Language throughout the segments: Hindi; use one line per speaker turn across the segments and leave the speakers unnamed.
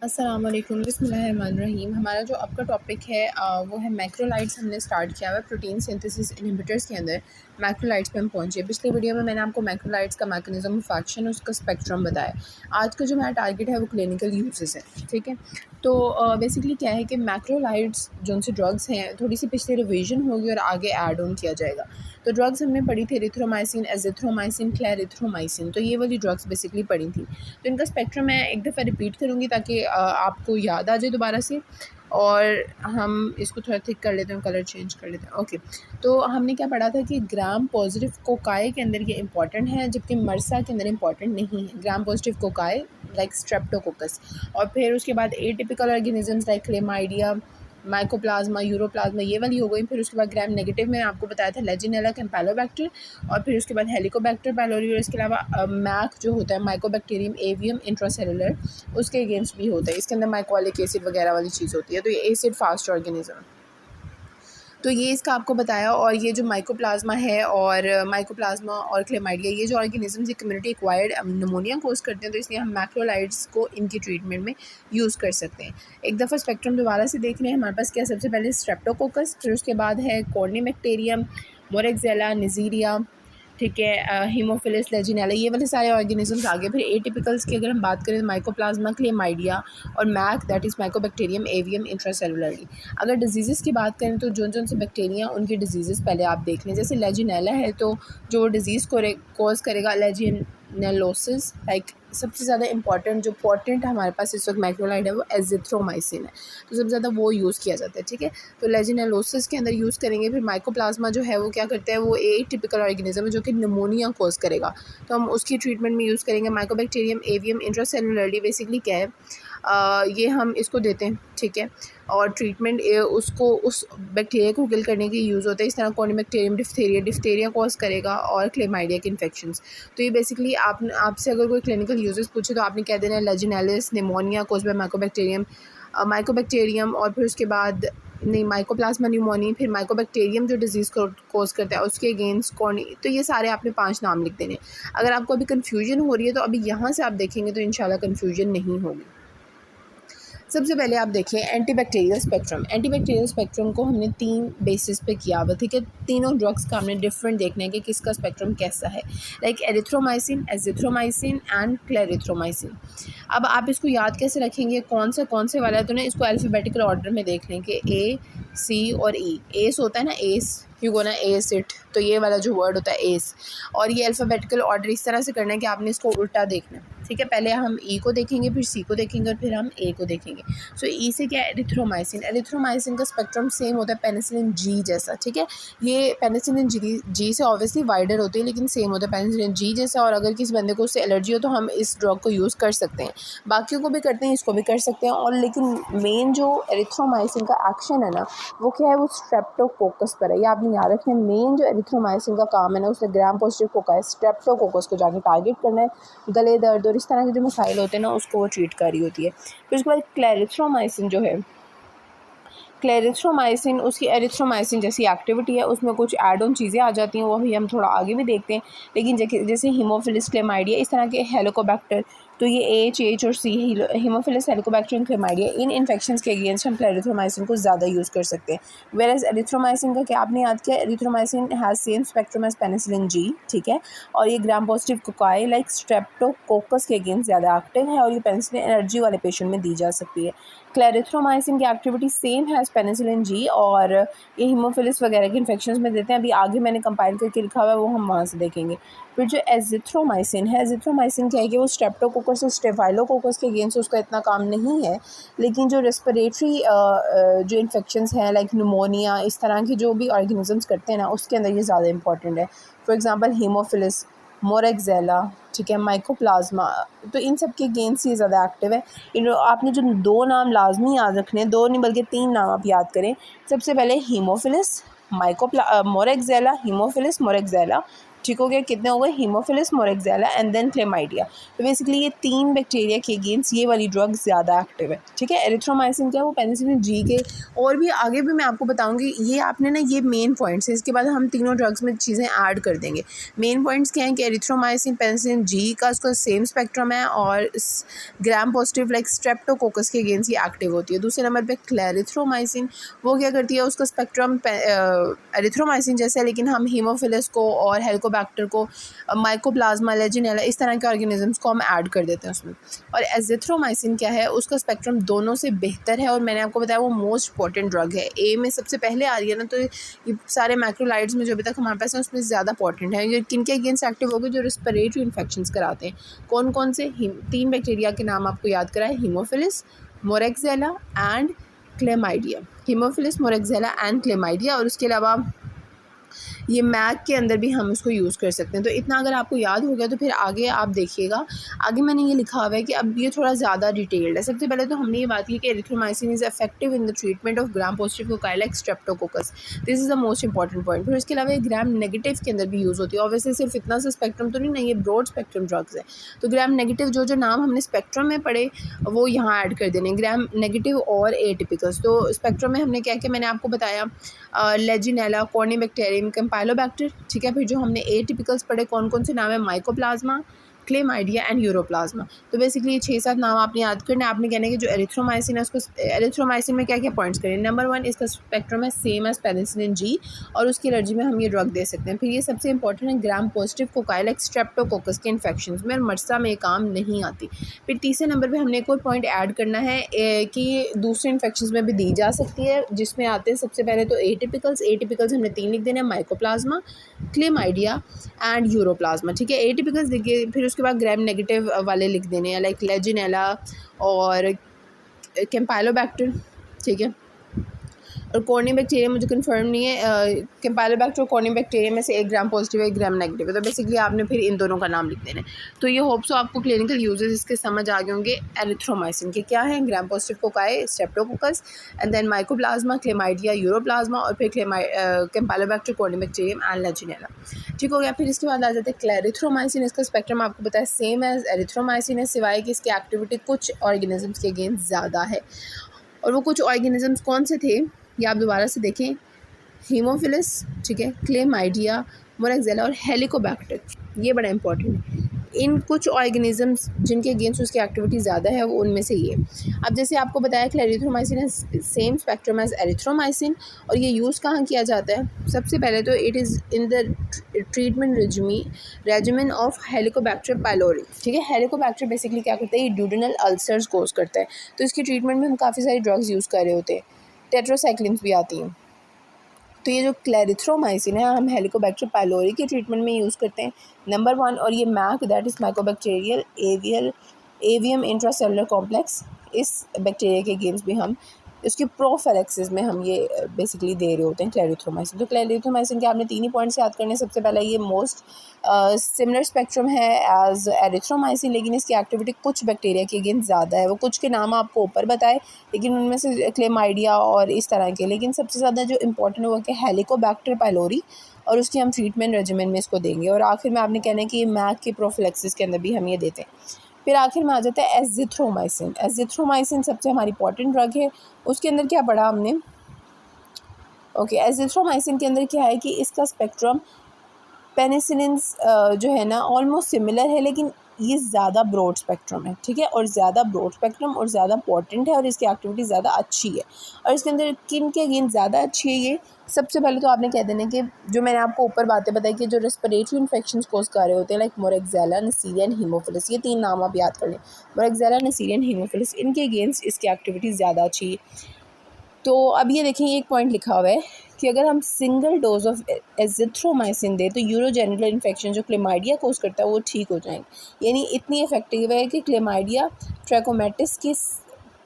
अस्सलाम वालेकुम, बिस्मिल्लाहिर्रहमानिर्रहीम। हमारा जो आपका टॉपिक है वो है मैक्रोलाइड्स। हमने स्टार्ट किया हुआ है प्रोटीन सिंथेसिस इनहिबिटर्स के अंदर। मैक्रोलाइड्स पे हम पहुंचे। पिछले वीडियो में मैंने आपको मैक्रोलाइड्स का मैकेनिज्म ऑफ एक्शन, उसका स्पेक्ट्रम बताया। आज का जो हमारा टारगेट है वो क्लिनिकल यूजेस है, ठीक है। तो बेसिकली क्या है कि मैक्रोलाइड्स जो उनसे ड्रग्स हैं, थोड़ी सी पिछले रिवीजन होगी और आगे ऐड ऑन किया जाएगा। तो ड्रग्स हमने पढ़ी थी एरिथ्रोमाइसिन, एजिथ्रोमाइसिन, क्लेरिथ्रोमाइसिन। तो ये वाली ड्रग्स बेसिकली पढ़ी थी। तो इनका स्पेक्ट्रम मैं एक दफ़ा रिपीट करूँगी ताकि आपको याद आ जाए दोबारा से। और हम इसको थोड़ा थिक कर लेते हैं, कलर चेंज कर लेते हैं। ओके, तो हमने क्या पढ़ा था कि ग्राम पॉजिटिव कोकाई के अंदर ये इंपॉर्टेंट है, जबकि मरसा के अंदर इंपॉर्टेंट नहीं है। Gram positive cocci like streptococcus, और फिर उसके बाद atypical organisms like chlamydia, mycoplasma, ureaplasma, ये वाली हो गई। फिर उसके बाद ग्राम नेगेटिव में आपको बताया था लेजिनेला कैम्पेलोबैक्टर, और फिर उसके बाद हेलिकोबैक्टर पाइलोरी, और इसके अलावा मैक जो होता है माइकोबैक्टीरियम एवियम इंट्रासेलुलर, उसके अगेंस्ट भी होता है। इसके अंदर माइकोलिक एसिड वगैरह वाली चीज़ होती है। तो ये एसिड फास्ट ऑर्गेनिज्म, तो ये इसका आपको बताया। और ये जो माइकोप्लाज्मा है और माइकोप्लाज्मा और क्लेमाइडिया, ये जो ऑर्गेनिजम्स ये कम्युनिटी एक्वायर्ड निमोनिया कोज करते हैं, तो इसलिए हम मैक्रोलाइड्स को इनकी ट्रीटमेंट में यूज़ कर सकते हैं। एक दफ़ा स्पेक्ट्रम दोबारा से देख रहे हैं। हमारे पास क्या, सबसे पहले स्ट्रेप्टोकोकस, फिर उसके बाद है कॉर्निबैक्टीरियम, मोरेक्सेला, निजीरिया, ठीक है, हीमोफिलस, लेजिनेला, ये वाले सारे ऑर्गेनिजम्स आ गए। फिर एटिपिकल्स की अगर हम बात करें तो माइकोप्लाज्मा, क्लेमाइडिया और MAC that is mycobacterium avium intracellularly. अगर डिजीज़ की बात करें तो जो से बैक्टीरिया उनकी डिजीज़ पहले आप देख लें। जैसे लेजिनेला है तो जो डिज़ीज़ को कॉज करेगा लेजिनेलोसिस, लाइक सबसे ज़्यादा इंपॉर्टेंट जो पोटेंट हमारे पास इस वक्त मैक्रोलाइड है वो एजिथ्रोमाइसिन है, तो सबसे ज़्यादा वो यूज़ किया जाता है, ठीक है। तो लेजिनेलोसिस के अंदर यूज़ करेंगे। फिर माइकोप्लाज्मा जो है वो क्या करता है, वो एटिपिकल ऑर्गेनिज्म है जो कि निमोनिया कॉज करेगा, तो हम उसकी ट्रीटमेंट में यूज़ करेंगे। माइकोबैक्टीरियम एवियम इंट्रासेलुलरली, बेसिकली क्या है, ये हम इसको देते हैं, ठीक है। और ट्रीटमेंट उसको उस बैक्टीरिया को किल करने के यूज़ होता है। इस तरह कॉर्निबैक्टीरियम डिफ्थीरिया कॉज करेगा और क्लेमाइडिया के इन्फेक्शंस। तो ये बेसिकली आपसे अगर कोई क्लिनिकल यूजेस पूछे तो आपने कह देना है लेजिनेलिस निमोनिया कॉज बाय माइकोबैक्टीरियम, और फिर उसके बाद नहीं माइकोप्लाज्मा न्यूमोनिया, फिर माइकोबैक्टीरियम जो डिजीज़ को कॉज करता है उसके अगेंस्ट कौन। तो ये सारे आपने 5 नाम लिख देने। अगर आपको अभी कन्फ्यूजन हो रही है तो अभी यहाँ से आप देखेंगे तो इंशाल्लाह कन्फ्यूजन नहीं होगी। सबसे पहले आप देखिए एंटीबैक्टीरियल स्पेक्ट्रम। एंटीबैक्टीरियल स्पेक्ट्रम को हमने 3 बेसिस पे किया हुआ, ठीक है। तीनों ड्रग्स का हमने डिफरेंट देखना है कि किसका स्पेक्ट्रम कैसा है, like erythromycin, azithromycin and clarithromycin. अब आप इसको याद कैसे रखेंगे, कौन से वाला है, तो ना इसको अल्फ़ाबेटिकल ऑर्डर में देख लें कि ए, सी और ई। एस होता है ना, एस, यू गो ना एस इट, तो ये वाला जो वर्ड होता है एस। और ये अल्फ़ाबेटिकल ऑर्डर इस तरह से करना है कि आपने इसको उल्टा देखना है, ठीक है। पहले हम ई को देखेंगे, फिर सी को देखेंगे और फिर हम ए को देखेंगे। सो ई से क्या है, एरिथ्रोमाइसिन। एरिथ्रोमाइसिन का स्पेक्ट्रम सेम होता है पेनिसिलिन जी जैसा, ठीक है। ये पेनिसिलिन जी से ऑब्वियसली वाइडर होती है, लेकिन सेम होता है पेनिसिलिन जी जैसा। और अगर किसी बंदे को उससे एलर्जी हो तो हम इस ड्रग को यूज़ कर सकते हैं। बाकियों को भी करते हैं, इसको भी कर सकते हैं। और लेकिन मेन जो एरिथ्रोमाइसिन का एक्शन है ना, वो क्या है, वो स्ट्रेप्टोकोकस पर है। ये आपने याद रखना है। मेन जो एरिथ्रोमाइसिन का काम है ना, उसने ग्राम पॉजिटिव कोकाई स्ट्रेप्टोकोकस को जाके टारगेट करना है। गले दर्द और इस तरह के जो मसाइल होते हैं ना, उसको वो ट्रीट कर रही होती है। फिर उसके बाद क्लेरिथ्रोमाइसिन जो है, क्लेरिथ्रोमाइसिन उसकी एरिथ्रोमाइसिन जैसी एक्टिविटी है, उसमें कुछ एड ऑन चीज़ें आ जाती हैं, वो भी हम थोड़ा आगे भी देखते हैं। लेकिन जैसे हीमोफिलस क्लेमाइडिया, इस तरह के हेलिकोबैक्टर, तो ये एच और C, haemophilus helicobacter and chlamydia, इन इन्फेक्शंस के अगेंस्ट हम क्लेरिथ्रोमाइसिन को ज़्यादा यूज़ कर सकते हैं। वेयर एज एरिथ्रोमाइसिन का क्या आपने याद किया, erythromycin has same spectrum as penicillin जी, ठीक है। और ये gram positive cocci like streptococcus के अगेंस्ट ज़्यादा एक्टिव है, और ये पेनिसिलिन एलर्जी वाले पेशेंट में दी जा सकती है। क्लेरिथ्रोमाइसिन की एक्टिविटी सेम है पेनिसिलिन जी, और ये हीमोफिलस वगैरह के इन्फेक्शंस में देते हैं। अभी आगे मैंने कंपाइल करके लिखा हुआ है, वो हम वहाँ से देखेंगे। फिर जो एजिथ्रोमाइसिन है, एजिथ्रोमाइसिन क्या है कि वो स्ट्रेप्टोकोकस और स्टेफाइलोकोकस के अगेंस्ट उसका इतना काम नहीं है, लेकिन जो रेस्पिरेटरी जो इन्फेक्शंस हैं लाइक निमोनिया, इस तरह की जो भी ऑर्गेनिजम्स करते हैं ना, उसके अंदर ये ज़्यादा इंपॉर्टेंट है। फॉर एग्जांपल हीमोफिलस, मोरेक्सेला, ठीक है, माइकोप्लाज्मा, तो इन सब के अगेंस्ट ये ज़्यादा एक्टिव है। आपने जो 2 नाम लाजमी याद रखने हैं, 2 नहीं बल्कि 3 नाम आप याद करें। सबसे पहले हीमोफिलस, मोरेक्सेला, हीमोफिलस, मोरेक्सेला, ठीक हो गया। कितने हो गए? Haemophilus, moraxella and then chlamydia. तो बेसिकली ये 3 बैक्टीरिया के अगेंस्ट ये वाली ड्रग ज़्यादा एक्टिव है, ठीक है। एरिथ्रोमाइसिन क्या है? वो पेनिसिलिन जी के और भी आगे भी मैं आपको बताऊंगी। ये आपने ना, ये मेन पॉइंट्स हैं, इसके बाद हम तीनों ड्रग्स में चीज़ें ऐड कर देंगे। मेन पॉइंट्स क्या हैं कि एरिथ्रोमाइसिन पेनिसिलिन जी का उसका सेम स्पेक्ट्रम है और ग्राम पॉजिटिव लाइक स्ट्रेप्टोकोकस के अगेंस्ट ये एक्टिव होती है। दूसरे नंबर पर क्लैरिथ्रोमाइसिन, वो क्या करती है? उसका स्पेक्ट्रम एरिथ्रोमाइसिन जैसा है, लेकिन हम हीमोफिलस को और हेलिकोबैक्टर को, माइकोप्लाज्मा, लेजिनेला, इस तरह के ऑर्गेनिजम्स को हम ऐड कर देते हैं उसमें। और एजिथ्रोमाइसिन क्या है? उसका स्पेक्ट्रम दोनों से बेहतर है और मैंने आपको बताया वो मोस्ट इंपॉर्टेंट ड्रग है। ए में सबसे पहले आ रही है ना, तो ये सारे मैक्रोलाइड्स में जो अभी तक हमारे पास है उसमें ज़्यादा इंपॉर्टेंट है। ये किन के अगेंस्ट एक्टिव होगी? जो रेस्पिरेटरी इन्फेक्शंस कराते हैं। कौन कौन से? 3 बैक्टीरिया के नाम आपको याद कराए, haemophilus, moraxella and chlamydia. Haemophilus, moraxella and chlamydia. और उसके अलावा ये मैक के अंदर भी हम इसको यूज़ कर सकते हैं। तो इतना अगर आपको याद हो गया तो फिर आगे आप देखिएगा, आगे मैंने ये लिखा हुआ है कि अब ये थोड़ा ज़्यादा डिटेल्ड है। सबसे पहले तो हमने ये बात की कि erythromycin is effective in the treatment of gram positive cocci like Streptococcus. This is the most important point. फिर इसके अलावा ये ग्राम नेगेटिव के अंदर भी यूज़ होती है। ऑब्वियसली सिर्फ इतना सा स्पेक्ट्रम तो नहीं, ये ब्रॉड स्पेक्ट्रम ड्रग्स है। तो ग्राम नेगेटिव जो नाम हमने स्पेक्ट्रम में पढ़े वो यहाँ ऐड कर देने, ग्राम नेगेटिव और एटिपिकल्स। तो स्पेक्ट्रम में हमने क्या किया, मैंने आपको बताया लेजिनेला, कॉर्निबैक्टीरियम, कैम्पाइलोबैक्टर, ठीक है। फिर जो हमने एटिपिकल्स पढ़े कौन कौन से नाम है? Mycoplasma, chlamydia and ureaplasma. तो बेसिकली ये 6-7 नाम आपने याद करने। आपने कहना है कि जो एरिथ्रोमाइसिन है उसको, एरिथ्रोमाइसिन में क्या क्या पॉइंट्स करें? नंबर 1, इसका स्पेक्ट्रम है सेम एज पेनिसिलिन जी और उसकी एलर्जी में हम ये ड्रग दे सकते हैं। फिर ये सबसे इंपॉर्टेंट है gram positive cocci like streptococcus के इन्फेक्शन में और मर्सा में काम नहीं आती। फिर तीसरे नंबर पर हमने एक और पॉइंट ऐड करना है कि दूसरे इन्फेक्शन में भी दी जा सकती है, जिसमें आते हैं सबसे पहले तो एटिपिकल्स। एटिपिकल्स हमने 3 लिख देने हैं, माइकोप्लाज्मा, क्लेमाइडिया एंड यूरोप्लाज्मा, ठीक है। एटिपिकल्स देखिए, फिर उसके बाद ग्राम नेगेटिव वाले लिख देने हैं लाइक लेजिनेला और कैम्पाइलोबैक्टर, ठीक है। और कॉर्निबैक्टीरियम मुझे कंफर्म नहीं है, कैम्पाइलोबैक्टर और कॉर्निबैक्टीरियम में से 1 ग्राम पॉजिटिव है, 1 ग्राम नेगेटिव है। तो बेसिकली आपने फिर इन दोनों का नाम लिख देना है। तो ये होप्स आपको क्लिनिकल यूजेस इसके समझ आ गए होंगे। एरिथ्रोमाइसिन के क्या है? Gram positive cocci, streptococcus and then mycoplasma, chlamydia, ureaplasma और फिर कैम्पाइलोबैक्टर, कॉर्निबैक्टीरियम एंड लेजिनेला, ठीक हो गया। फिर इसके बाद आ जाते हैं क्लैरिथ्रोमाइसिन। इसका स्पेक्ट्रम आपको पता है सेम एज एरिथ्रोमाइसिन है, सिवाय कि इसकी एक्टिविटी कुछ ऑर्गेनिजम्स के अगेंस्ट ज़्यादा है। और वो कुछ ऑर्गेनिजम्स कौन से थे ये आप दोबारा से देखें, हीमोफिलस, ठीक है, क्लेमाइडिया, मोरेक्सेला और हेलिकोबैक्टर। ये बड़ा इंपॉर्टेंट है। इन कुछ ऑर्गेनिजम्स जिनके अगेंस्ट उसकी एक्टिविटी ज़्यादा है वो उनमें से ये। अब जैसे आपको बताया कि एरिथ्रोमाइसिन है सेम स्पेक्ट्रम एज एरिथ्रोमाइसिन और ये यूज़ कहाँ किया जाता है? सबसे पहले तो it is in the treatment regimen of Helicobacter pylori, ठीक है। हेलिकोबैक्टर बेसिकली क्या करता है? ये ड्यूडेनल अल्सर्स कोज करता है। तो इसकी ट्रीटमेंट में हम काफ़ी सारी ड्रग्स यूज़ कर रहे होते हैं, टेट्रासाइक्लिन्स भी आती हैं। तो ये जो क्लैरिथ्रोमाइसिन है हम हेलिकोबैक्टर पाइलोरी के ट्रीटमेंट में यूज़ करते हैं, नंबर 1। और ये MAC that is mycobacterial avium intracellular complex, इस बैक्टीरिया के अगेंस्ट भी हम इसकी प्रोफिलैक्सिस में हम ये बेसिकली दे रहे होते हैं क्लैरिथ्रोमाइसिन। तो क्लैरिथ्रोमाइसिन के आपने 3 ही पॉइंट्स याद करने। सबसे पहला ये मोस्ट सिमिलर स्पेक्ट्रम है एज एरिथ्रोमाइसिन, लेकिन इसकी एक्टिविटी कुछ बैक्टीरिया के अगेंस्ट ज़्यादा है। वो कुछ के नाम आपको ऊपर बताए, लेकिन उनमें से क्लेमाइडिया और इस तरह के, लेकिन सबसे ज़्यादा जो इंपॉर्टेंट हुआ कि हेलिकोबैक्टर पाइलोरी और उसकी हम ट्रीटमेंट रेजिमेन में इसको देंगे। और आखिर में आपने कहना है कि मैक की प्रोफिलैक्सिस के अंदर भी हम ये देते हैं। फिर आखिर में आ जाता है एजिथ्रोमाइसिन। एजिथ्रोमाइसिन सबसे हमारी इंपॉर्टेंट ड्रग है। उसके अंदर क्या पढ़ा हमने? ओके, एजिथ्रोमाइसिन के अंदर क्या है कि इसका स्पेक्ट्रम पेनिसिलिन जो है ना ऑलमोस्ट सिमिलर है, लेकिन ये ज़्यादा ब्रॉड स्पेक्ट्रम है, ठीक है। और ज़्यादा ब्रॉड स्पेक्ट्रम और ज़्यादा इंपॉर्टेंट है और इसकी एक्टिविटी ज़्यादा अच्छी है। और इसके अंदर किन के अगेंस्ट ज़्यादा अच्छी है ये? सबसे पहले तो आपने कह देना कि जो मैंने आपको ऊपर बातें बताई कि जो रेस्पिरेटरी इन्फेक्शंस कोज कर रहे होते हैं लाइक मोरेक्सेला, नेसीरिया एंड हीमोफिलस, ये 3 नाम आप याद कर लें, मोरेक्सेला, नेसीरिया एंड हीमोफिलस, इनके अगेंस्ट इसकी एक्टिविटी ज़्यादा अच्छी है। तो अब ये देखें, एक पॉइंट लिखा हुआ है कि अगर हम सिंगल डोज ऑफ एजिथ्रोमाइसिन दें तो यूरोजेनिटल इन्फेक्शन जो क्लेमाइडिया कोज करता है वो ठीक हो जाएंगे। यानी इतनी इफेक्टिव है कि क्लेमाइडिया ट्रैकोमैटिस की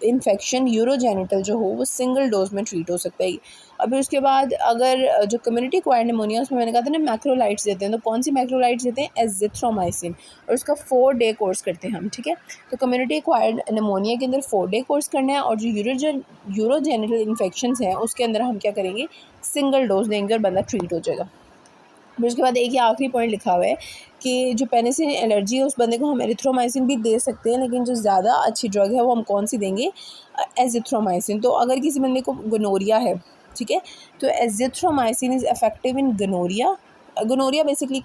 इन्फेक्शन यूरोजेनिटल जो हो वो सिंगल डोज में ट्रीट हो सकता है। और फिर उसके बाद अगर जो कम्युनिटी एक्वायर्ड निमोनिया, उसमें मैंने कहा था ना मैक्रोलाइट्स देते हैं, तो कौन सी मैक्रोलाइट्स देते हैं? एजिथ्रोमाइसिन, और उसका 4 डे कोर्स करते हैं हम, ठीक है। तो कम्युनिटी एक्वायर्ड निमोनिया के अंदर 4 डे कोर्स करना है और जो यूरोजेनिटल इन्फेक्शंस हैं उसके अंदर हम क्या करेंगे? सिंगल डोज देंगे और बंदा ट्रीट हो जाएगा। फिर उसके बाद एक ये आखिरी पॉइंट लिखा हुआ है कि जो पेनिसिलिन एलर्जी है उस बंदे को हम एरिथ्रोमाइसिन भी दे सकते हैं, लेकिन जो ज़्यादा अच्छी ड्रग है वो हम कौन सी देंगे, एजिथ्रोमाइसिन। तो अगर किसी बंदे को गोनोरिया है, ठीक है, तो azithromycin is effective in gonorrhoea. Gonorrhoea basically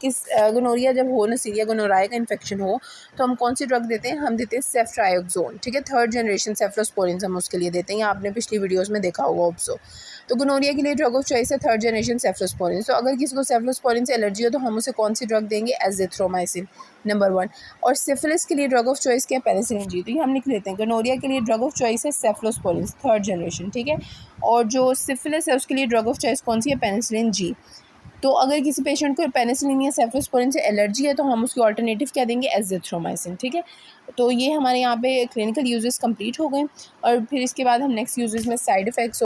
gonorrhoea जब हो, नसीलिया गोनोराई का इन्फेक्शन हो, तो हम कौन सी ड्रग देते हैं, हम देते हैं सेफ्ट्रायोक्सोन, ठीक है, 3rd जनरेशन सेफ्लोस्पोरिन हम उसके लिए देते हैं, या आपने पिछली वीडियोस में देखा होगा ऑप्सो। तो गोनोरिया के लिए ड्रग ऑफ चॉइस है 3rd जनरेशन सेफ्लोस्पोरिन। तो अगर किसी को सेफ्लोस्पोरिन से एलर्जी हो तो हम उसे कौन सी ड्रग देंगे, एजिथ्रोमाइसिन, नंबर 1। और सिफिलिस के लिए ड्रग ऑफ चॉइस क्या है, पेनिसिलिन जी। तो ये हम लिख लेते हैं, गोनोरिया के लिए ड्रग ऑफ चॉइस है सेफ्लोस्पोरिन 3rd जनरेशन, ठीक है। और जो सिफिलिस है उसके लिए ड्रग ऑफ चॉइस कौन सी है, पेनिसिलिन जी। तो अगर किसी पेशेंट को पेनिसिलिन या सेफ्लोस्पोरिन से एलर्जी है तो हम उसकी ऑल्टरनेटिव क्या देंगे, एजिथ्रोमाइसिन, ठीक है। तो ये हमारे यहाँ पे क्लिनिकल यूजेस कंप्लीट हो गए, और फिर इसके बाद हम नेक्स्ट यूजेस में साइड इफ़ेक्ट्स